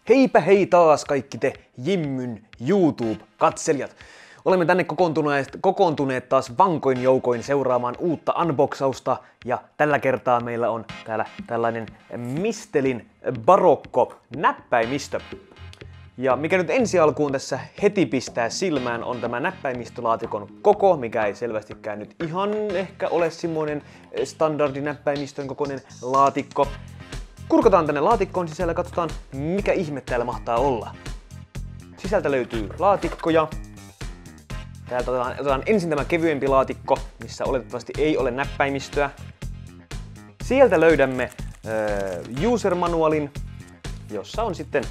Heipä hei taas kaikki te Jimmyn YouTube-katselijat. Olemme tänne kokoontuneet taas vankoin joukoin seuraamaan uutta unboxausta ja tällä kertaa meillä on täällä tällainen Mistelin barokko näppäimistö. Ja mikä nyt ensi alkuun tässä heti pistää silmään on tämä näppäimistölaatikon koko, mikä ei selvästikään nyt ihan ehkä ole semmoinen standardinäppäimistön kokoinen laatikko. Kurkataan tänne laatikkoon sisällä ja katsotaan mikä ihme täällä mahtaa olla. Sisältä löytyy laatikkoja. Täältä otetaan ensin tämä kevyempi laatikko, missä oletettavasti ei ole näppäimistöä. Sieltä löydämme user manualin, jossa on sitten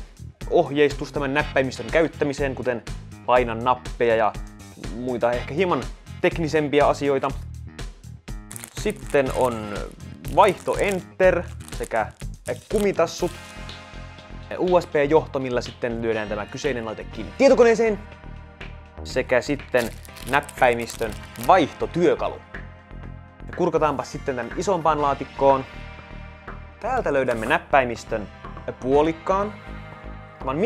ohjeistus tämän näppäimistön käyttämiseen, kuten paina nappeja ja muita ehkä hieman teknisempiä asioita. Sitten on vaihto enter sekä kumitassut, USB-johto, millä sitten lyödään tämä kyseinen laite kiinni tietokoneeseen, sekä sitten näppäimistön vaihtotyökalu. Ja kurkataanpa sitten tämän isompaan laatikkoon. Täältä löydämme näppäimistön puolikkaan. Tämä on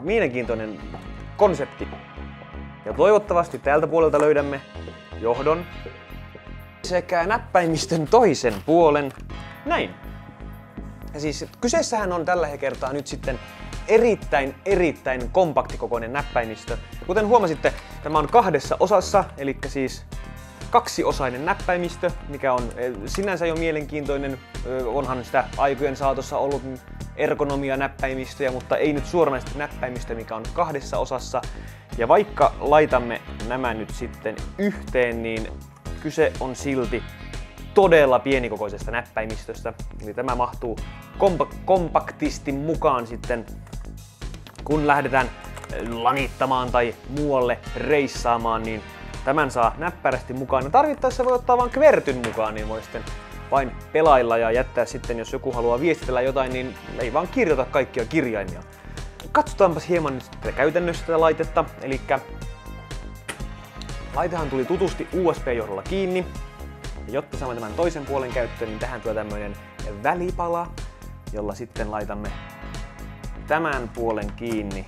mielenkiintoinen konsepti. Ja toivottavasti täältä puolelta löydämme johdon sekä näppäimistön toisen puolen. Näin. Ja siis kyseessähän on tällä kertaa nyt sitten erittäin kompaktikokoinen näppäimistö. Kuten huomasitte, tämä on kahdessa osassa, eli siis kaksiosainen näppäimistö, mikä on sinänsä jo mielenkiintoinen. Onhan sitä aikojen saatossa ollut ergonomia näppäimistöjä, mutta ei nyt suoranaisesti näppäimistö, mikä on kahdessa osassa. Ja vaikka laitamme nämä nyt sitten yhteen, niin kyse on silti todella pienikokoisesta näppäimistöstä. Eli tämä mahtuu kompaktisti mukaan sitten, kun lähdetään lanittamaan tai muualle reissaamaan, niin tämän saa näppärästi mukaan. Ja tarvittaessa voi ottaa vain kvertyn mukaan, niin voi sitten vain pelailla ja jättää sitten, jos joku haluaa viestitellä jotain, niin ei vaan kirjoita kaikkia kirjaimia. Katsotaanpas hieman nyt sitten käytännössä tätä laitetta. Eli laitehan tuli tutusti USB-johdolla kiinni. Ja jotta saamme tämän toisen puolen käyttöön, niin tähän tulee tämmöinen välipala, jolla sitten laitamme tämän puolen kiinni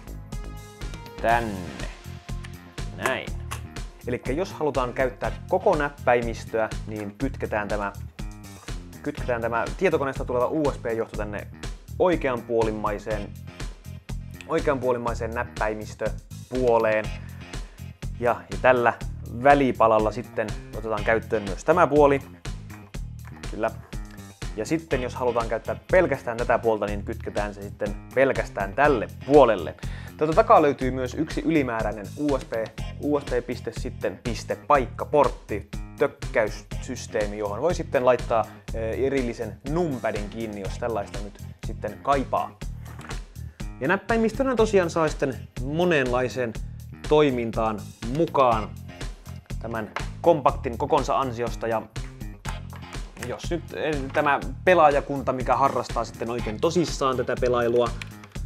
tänne. Näin. Eli jos halutaan käyttää koko näppäimistöä, niin kytketään tämä tietokoneesta tuleva USB-johto tänne oikeanpuolimmaiseen näppäimistöpuoleen. Ja tällä välipalalla sitten otetaan käyttöön myös tämä puoli. Kyllä. Ja sitten jos halutaan käyttää pelkästään tätä puolta, niin kytketään se sitten pelkästään tälle puolelle. Täältä takaa löytyy myös yksi ylimääräinen USB-paikkaportti, tökkäyssysteemi, johon voi sitten laittaa erillisen numpadin kiinni, jos tällaista nyt sitten kaipaa. Ja näppäimistönä tosiaan saa sitten monenlaiseen toimintaan mukaan tämän kompaktin kokonsa ansiosta, ja jos nyt tämä pelaajakunta, mikä harrastaa sitten oikein tosissaan tätä pelailua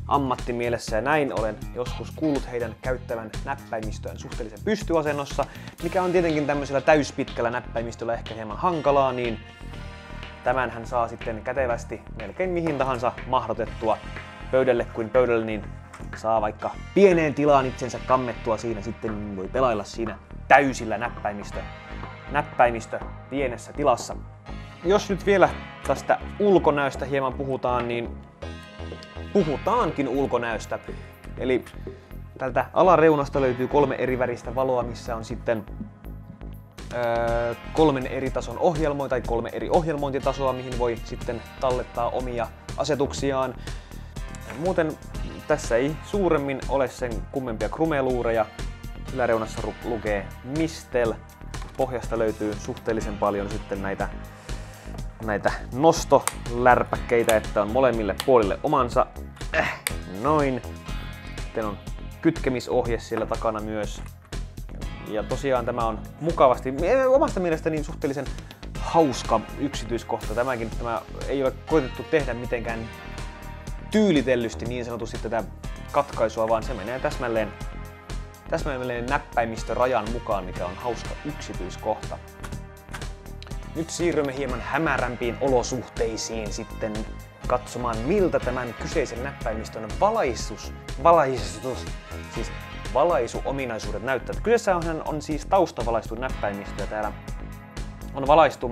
ammattimielessä ja näin, olen joskus kuullut heidän käyttävän näppäimistöön suhteellisen pystyasennossa, mikä on tietenkin tämmöisellä täyspitkällä näppäimistöllä ehkä hieman hankalaa, niin tämän hän saa sitten kätevästi melkein mihin tahansa mahdotettua pöydälle kuin pöydälle, niin saa vaikka pieneen tilaan itsensä kammettua siinä, sitten voi pelailla siinä täysillä näppäimistö pienessä tilassa. Jos nyt vielä tästä ulkonäöstä hieman puhutaan, niin puhutaankin ulkonäöstä. Eli tältä alareunasta löytyy 3 eri väristä valoa, missä on sitten 3 eri tason ohjelmointia tai 3 eri ohjelmointitasoa, mihin voi sitten tallettaa omia asetuksiaan. Muuten tässä ei suuremmin ole sen kummempia krumeluureja. Yläreunassa lukee Mistel. Pohjasta löytyy suhteellisen paljon sitten näitä nostolärpäkkeitä, että on molemmille puolille omansa. Noin. Sitten on kytkemisohje siellä takana myös. Ja tosiaan tämä on mukavasti, omasta mielestäni suhteellisen hauska yksityiskohta. Tämä ei ole koetettu tehdä mitenkään tyylitellysti niin sanotusti tätä katkaisua, vaan se menee täsmälleen näppäimistörajan mukaan, mikä on hauska yksityiskohta. Nyt siirrymme hieman hämärämpiin olosuhteisiin sitten katsomaan, miltä tämän kyseisen näppäimistön valaisuominaisuudet näyttävät. Kyseessä on siis taustavalaistu näppäimistö ja täällä on valaistu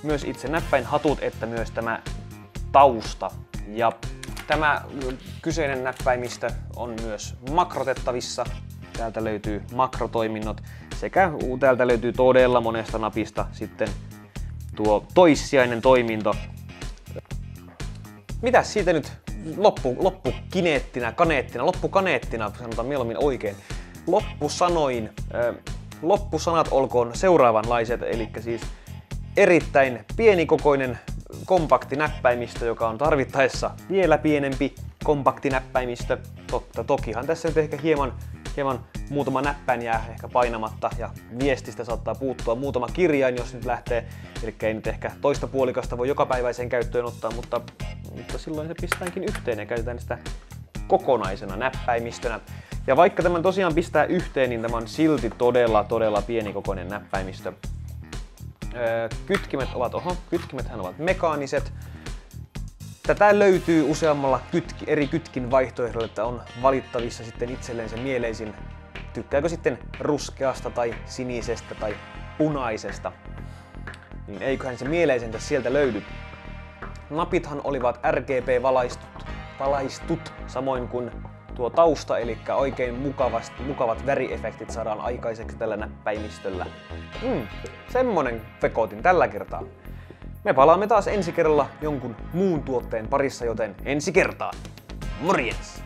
myös itse näppäinhatut että myös tämä tausta. Ja tämä kyseinen näppäimistö on myös makrotettavissa. Täältä löytyy makrotoiminnot sekä täältä löytyy todella monesta napista sitten tuo toissijainen toiminto. Mitäs siitä nyt loppukaneettina, sanotaan mieluummin oikein. Loppusanat olkoon seuraavanlaiset, eli siis erittäin pienikokoinen kompakti näppäimistö, joka on tarvittaessa vielä pienempi kompakti näppäimistö. Tokihan tässä nyt ehkä hieman muutama näppäin jää ehkä painamatta ja viestistä saattaa puuttua muutama kirjain, jos nyt lähtee. Eli ei nyt ehkä toista puolikasta voi jokapäiväiseen käyttöön ottaa, mutta silloin se pistetäänkin yhteen ja käytetään sitä kokonaisena näppäimistönä. Ja vaikka tämän tosiaan pistää yhteen, niin tämä on silti todella pienikokoinen näppäimistö. Kytkimethän ovat mekaaniset. Tätä löytyy useammalla eri kytkin vaihtoehdolla, että on valittavissa sitten itselleen se mieleisin. Tykkääkö sitten ruskeasta tai sinisestä tai punaisesta, niin eiköhän se mieleisintä sieltä löydy. Napithan olivat RGB-valaistut, samoin kuin tuo tausta, eli oikein mukavat väriefektit saadaan aikaiseksi tällä näppäimistöllä. Semmonen vekotin tällä kertaa. Me palaamme taas ensi kerralla jonkun muun tuotteen parissa, joten ensi kertaan. Morjens!